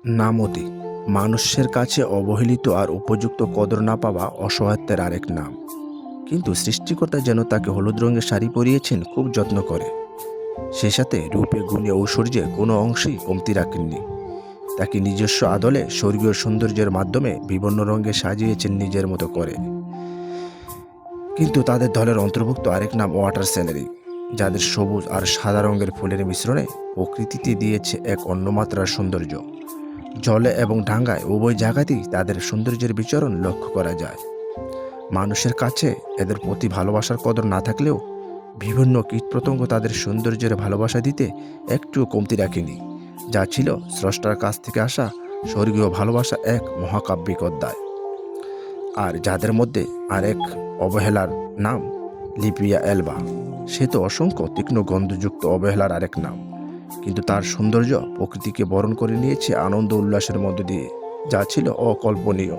নামতি মানুষের কাছে অবহেলিত আর উপযুক্ত কদর না পাওয়া অসহায়ত্বের আরেক নাম। কিন্তু সৃষ্টিকর্তা যেন তাকে হলুদ রঙের শাড়ি পরিয়েছেন খুব যত্ন করে। সে সাথে রূপে গুণে ঐশ্বর্যে কোনো অংশেই কমতি রাখেননি। তাকে নিজস্ব আদলে স্বর্গীয় সৌন্দর্যের মাধ্যমে বিভিন্ন রঙে সাজিয়েছেন নিজের মতো করে। কিন্তু তাদের দলের অন্তর্ভুক্ত আরেক নাম ওয়াটার স্যালারি, যাদের সবুজ আর সাদা রঙের ফুলের মিশ্রণে প্রকৃতিতে দিয়েছে এক অন্য মাত্রার সৌন্দর্য। জলে এবং ডাঙ্গায় উভয় জায়গাতেই তাদের সৌন্দর্যের বিচরণ লক্ষ্য করা যায়। মানুষের কাছে এদের প্রতি ভালোবাসার কদর না থাকলেও বিভিন্ন কীটপতঙ্গ তাদের সৌন্দর্যের ভালোবাসা দিতে একটুও কমতি রাখেনি, যা ছিল স্রষ্টার কাছ থেকে আসা স্বর্গীয় ভালোবাসা এক মহাকাব্যিক অধ্যায়। আর যাদের মধ্যে আরেক অবহেলার নাম লিপিয়া এলবা। সে তো অসংখ্য তীক্ষ্ণ গন্ধযুক্ত অবহেলার আরেক নাম, কিন্তু তার সৌন্দর্য প্রকৃতিকে বরণ করে নিয়েছে আনন্দ উল্লাসের মধ্য দিয়ে, যা ছিল অকল্পনীয়।